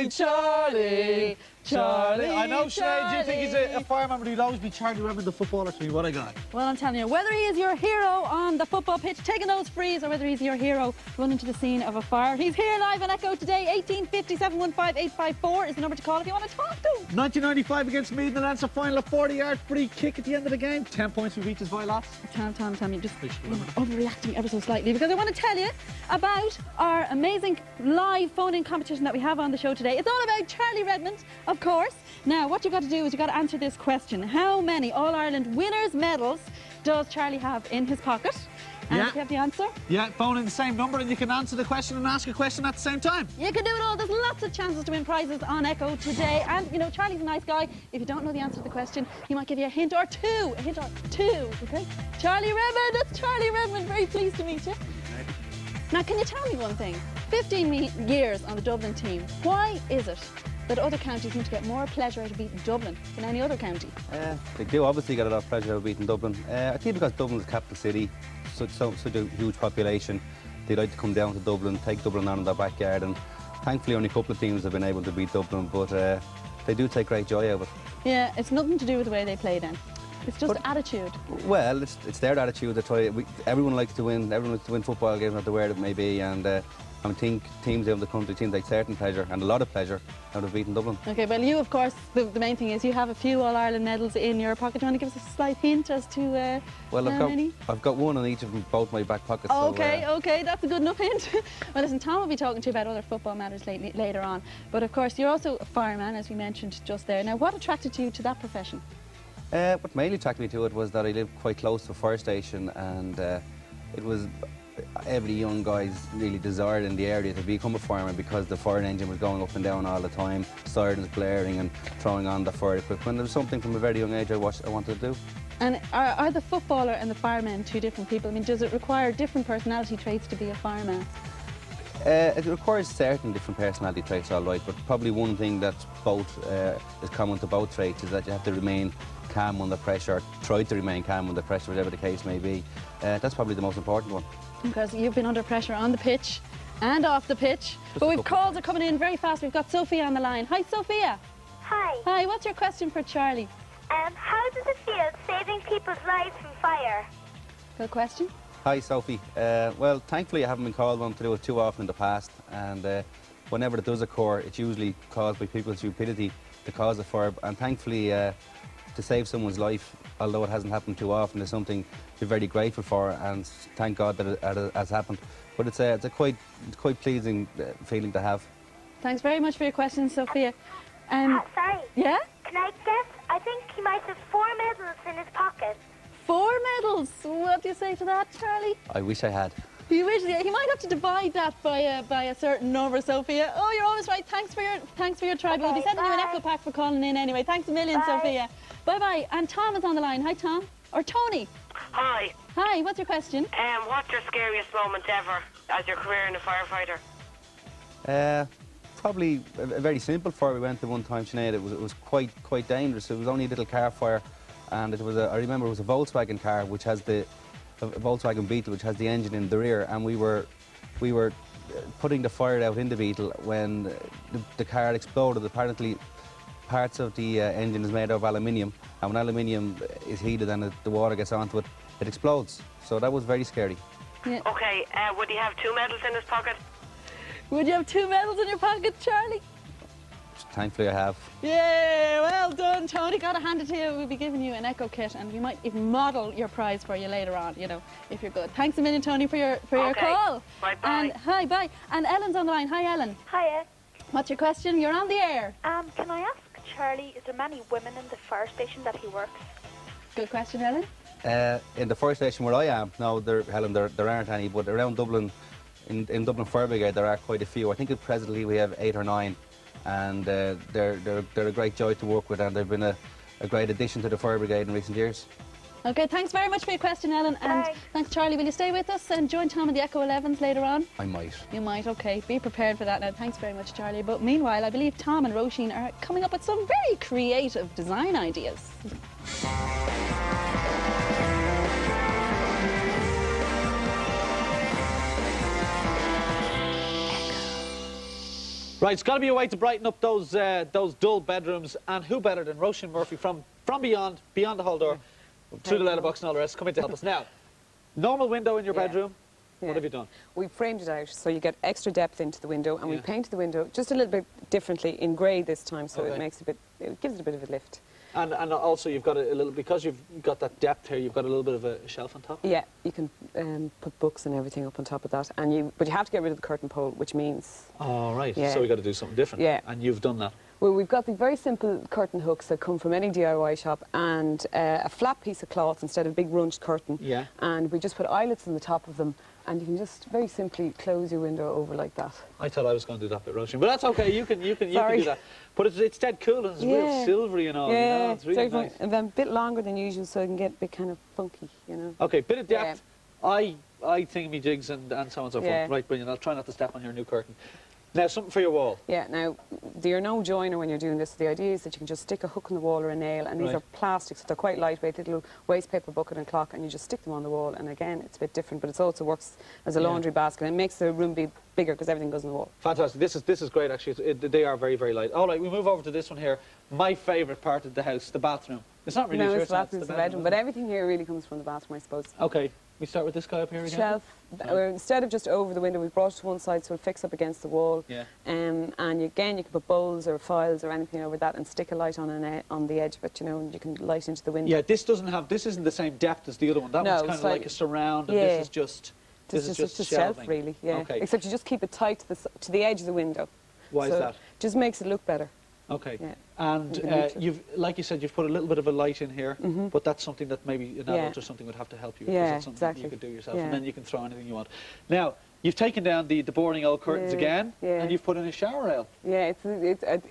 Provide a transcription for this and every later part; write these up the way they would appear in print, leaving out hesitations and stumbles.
Charlie, Charlie, Charlie. I know, Sinead, do you think he's a Charlie. fireman, but he'll always be Charlie Redmond, the footballer to me. What I got? Well, I'm telling you, whether he is your hero on the football pitch, taking those frees, or whether he's your hero running to the scene of a fire, he's here live on Echo today. 1850 715 854 is the number to call if you want to talk to him. 1995 against Meath in the Leinster final, a 40-yard free kick at the end of the game. 10 points for Beaches by loss. Tom, you're just overreacting ever so slightly, because I want to tell you about our amazing live phone-in competition that we have on the show today. It's all about Charlie Redmond, of course. Now, what you've got to do is you've got to answer this question. How many All-Ireland winners' medals does Charlie have in his pocket? And if you have the answer? Yeah, phone in the same number and you can answer the question and ask a question at the same time. You can do it all. There's lots of chances to win prizes on Echo today. And, you know, Charlie's a nice guy. If you don't know the answer to the question, he might give you a hint or two. A hint or two, OK? Charlie Redmond, it's Charlie Redmond. Very pleased to meet you. Now, can you tell me one thing? 15 years on the Dublin team. Why is it that other counties seem to get more pleasure out of beating Dublin than any other county? They do obviously get a lot of pleasure out of beating Dublin. I think because Dublin's the capital city, such a huge population, they like to come down to Dublin, take Dublin on in their backyard, and thankfully only a couple of teams have been able to beat Dublin, but they do take great joy out of it. Yeah, it's nothing to do with the way they play then. It's just attitude. Well, it's their attitude. They try. Everyone likes to win. Everyone likes to win football games, no matter where it may be. And I think teams out of the country take certain pleasure and a lot of pleasure out of beating Dublin. Okay, well, you, of course, the main thing is you have a few All-Ireland medals in your pocket. Do you want to give us a slight hint as to well, how many? I've got one on each of both my back pockets. Okay, so, okay, that's a good enough hint. Well, listen, Tom will be talking to you about other football matters later on. But, of course, you're also a fireman, as we mentioned just there. Now, what attracted you to that profession? What mainly attracted me to it was that I lived quite close to a fire station, and it was every young guy's really desired in the area to become a fireman because the fire engine was going up and down all the time, sirens blaring and throwing on the fire equipment. It was something from a very young age I wanted to do. And are the footballer and the fireman two different people? I mean, does it require different personality traits to be a fireman? It requires certain different personality traits, all right, but probably one thing that's is common to both traits is that you have to remain calm under pressure, try to remain calm under pressure, whatever the case may be. That's probably the most important one. Because you've been under pressure on the pitch and off the pitch. But we've calls are coming in very fast. We've got Sophia on the line. Hi, Sophia. Hi. Hi, what's your question for Charlie? How does it feel saving people's lives from fire? Good question. Hi, Sophie. Well, thankfully I haven't been called on to do it too often in the past, and whenever it does occur, it's usually caused by people's stupidity to cause a fire, and thankfully to save someone's life, although it hasn't happened too often, is something we're very grateful for, and thank God that it has happened. But it's a quite pleasing feeling to have. Thanks very much for your question, Sophia. Sorry. Yeah? Can I guess? I think he might have 4 medals in his pocket. 4 medals? What do you say to that, Charlie? I wish I had. You wish he might have to divide that by a certain number, Sophia. Oh, you're always right. Thanks for your try. We'll be sending you an echo pack for calling in anyway. Thanks a million, Sophia. Bye bye. And Tom is on the line. Hi, Tom. Or Tony. Hi. Hi. What's your question? What's your scariest moment ever as your career in a firefighter? Probably a very simple fire we went to one time, Sinead. It was quite dangerous. It was only a little car fire, and it was I remember it was a Volkswagen car which has a Volkswagen Beetle which has the engine in the rear, and we were putting the fire out in the Beetle when the car exploded. Apparently parts of the engine is made of aluminium, and when aluminium is heated and the water gets onto it, it explodes. So that was very scary. Yeah. Okay, would he have 2 medals in his pocket? Would you have 2 medals in your pocket, Charlie? Thankfully I have. Yeah, well done, Tony. Gotta hand it to you. We'll be giving you an echo kit, and we might even model your prize for you later on, you know, if you're good. Thanks a million, Tony, for your call. Bye-bye. And hi, bye. And Ellen's on the line. Hi, Ellen. Hiya. What's your question? You're on the air. Can I ask Charlie, is there many women in the fire station that he works? Good question, Ellen. In the fire station where I am, no, Helen, there aren't any, but around Dublin, in Dublin Fire Brigade, there are quite a few. I think presently we have 8 or 9, and they're a great joy to work with, and they've been a great addition to the Fire Brigade in recent years. Okay, thanks very much for your question, Ellen. And thanks, Charlie. Will you stay with us and join Tom in the Echo 11s later on? I might. You might, okay. Be prepared for that now. Thanks very much, Charlie. But meanwhile, I believe Tom and Roisin are coming up with some very creative design ideas. Right, it's got to be a way to brighten up those dull bedrooms, and who better than Roisin Murphy from beyond the hall door, through the letterbox and all the rest, come in to help us. Now, normal window in your bedroom, what have you done? We framed it out so you get extra depth into the window, and we painted the window just a little bit differently in grey this time, so it makes it gives it a bit of a lift. And also you've got a little, because you've got that depth here, you've got a little bit of a shelf on top? Yeah, you can put books and everything up on top of that, but you have to get rid of the curtain pole, which means... Oh, right, Yeah. so we've got to do something different. Yeah. And you've done that. Well, we've got the very simple curtain hooks that come from any DIY shop, and a flat piece of cloth instead of a big runched curtain. Yeah. And we just put eyelets on the top of them, and you can just very simply close your window over like that. I thought I was going to do that bit, Roisin, but that's okay. You can do Sorry. that. But it's dead cool, and it's real silvery and all. Yeah, you know? It's really very nice. fun. And then a bit longer than usual, so it can get a bit kind of funky, you know. Okay, bit of depth. Yeah. I think me jigs and so on and so forth. Yeah. Right, brilliant. I'll try not to step on your new curtain. Now, something for your wall. Yeah, now, you're no joiner when you're doing this. The idea is that you can just stick a hook in the wall or a nail, and these are plastic, so they're quite lightweight, little waste paper bucket and clock, and you just stick them on the wall. And again, it's a bit different, but it also works as a laundry basket, and it makes the room be bigger because everything goes in the wall. Fantastic. This is great, actually. They are very, very light. All right, we move over to this one here. My favourite part of the house, the bathroom. It's not really No, yours, it's the bathroom, it's the bedroom, but everything here really comes from the bathroom, I suppose. Okay, we start with this guy up here again. Shelf. Instead of just over the window, we brought it to one side so it fixed up against the wall. Yeah. And again, you can put bowls or files or anything over that and stick a light on the edge of it, you know, and you can light into the window. Yeah, this isn't the same depth as the other one. That one's kind of like a surround, and this is just a shelf, really. Yeah. Okay. Except you just keep it tight to the edge of the window. Why is that? Just makes it look better. Okay. Yeah. And you've, like you said, you've put a little bit of a light in here, but that's something that maybe an adult or something would have to help you with. Yeah, That's something exactly. you could do yourself, Yeah. and then you can throw anything you want. Now, you've taken down the boring old curtains again, and you've put in a shower rail. Yeah,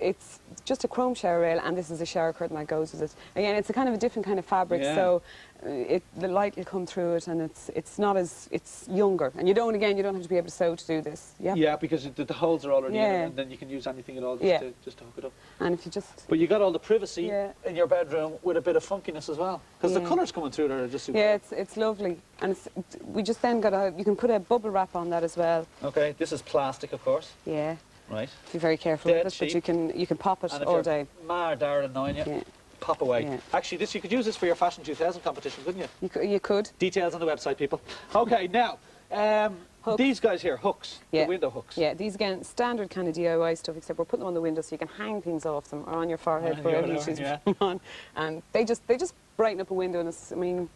it's just a chrome shower rail, and this is a shower curtain that goes with it. Again, it's a kind of a different kind of fabric, so the light will come through it, and it's younger. And you don't have to be able to sew to do this. Yeah. Yeah, because the holes are already in it, and then you can use anything at all just to hook it up. And if you just... But you got all the privacy in your bedroom with a bit of funkiness as well, because the colours coming through there are just super. Yeah, it's lovely, and we just then you can put a bubble wrap on that as well. Okay, this is plastic, of course. Yeah. Right. Be very careful with it, but you can pop it all day. Mar Darren annoying you, pop away. Yeah. Actually, you could use this for your Fashion 2000 competition, couldn't you? You could. Details on the website, people. Okay, now, these guys here, hooks, the window hooks. Yeah, these again, standard kind of DIY stuff, except we're putting them on the window so you can hang things off them or on your forehead, wherever you choose to put them on. And they just brighten up a window, and it's something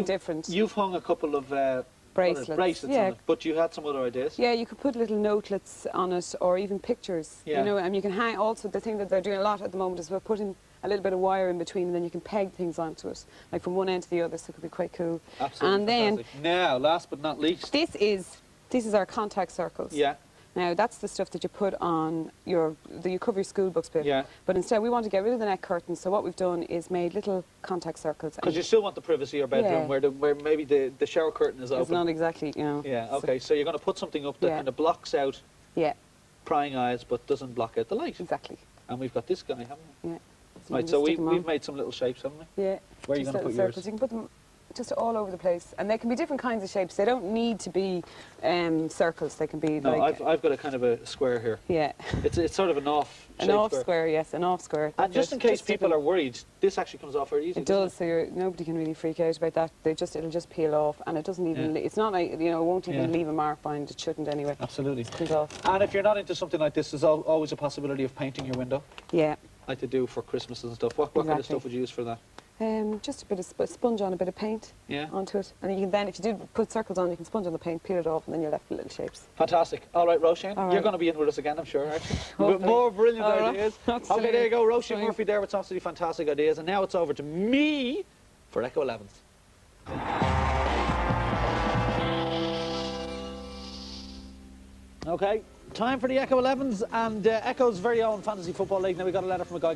different. You've hung a couple of bracelets on it, but you had some other ideas. Yeah, you could put little notelets on it, or even pictures. Yeah. You know, and you can hang. Also, the thing that they're doing a lot at the moment is we're putting a little bit of wire in between, and then you can peg things onto it, like from one end to the other, so it could be quite cool. Absolutely. And then fantastic. Now, last but not least, this is our contact circles. Yeah. Now that's the stuff that you put on you cover your school books with. Yeah. But instead we want to get rid of the neck curtains, so what we've done is made little contact circles. Because you still want the privacy of your bedroom where maybe the shower curtain is open. It's not exactly, you know. Yeah, okay, so you're going to put something up that kind of blocks out prying eyes but doesn't block out the light. Exactly. And we've got this guy, haven't we? Yeah. Right, so we've made some little shapes, haven't we? Yeah. Where are you going to put circles. yours? You can put them just all over the place, and they can be different kinds of shapes. They don't need to be circles. They can be like... I've got a kind of a square here. Yeah. It's sort of an off An off square, yes, an off square. And just in case people are worried, this actually comes off very easily. It does, so nobody can really freak out about that. It'll just peel off, and it doesn't even... It's not like, you know, it won't even leave a mark behind. It shouldn't anyway. Absolutely. It comes off. And if you're not into something like this, there's always a possibility of painting your window. Yeah. Like to do for Christmas and stuff. What kind of stuff would you use for that? Just a bit of sponge on, a bit of paint onto it. And you can then, if you do put circles on, you can sponge on the paint, peel it off, and then you're left with little shapes. Fantastic. All right, Roisin, you're going to be in with us again, I'm sure, aren't you? With more brilliant ideas. Okay, there you go. Roisin Murphy there with some absolutely fantastic ideas. And now it's over to me for Echo 11s. Okay, time for the Echo 11s and Echo's very own Fantasy Football League. Now we got a letter from a guy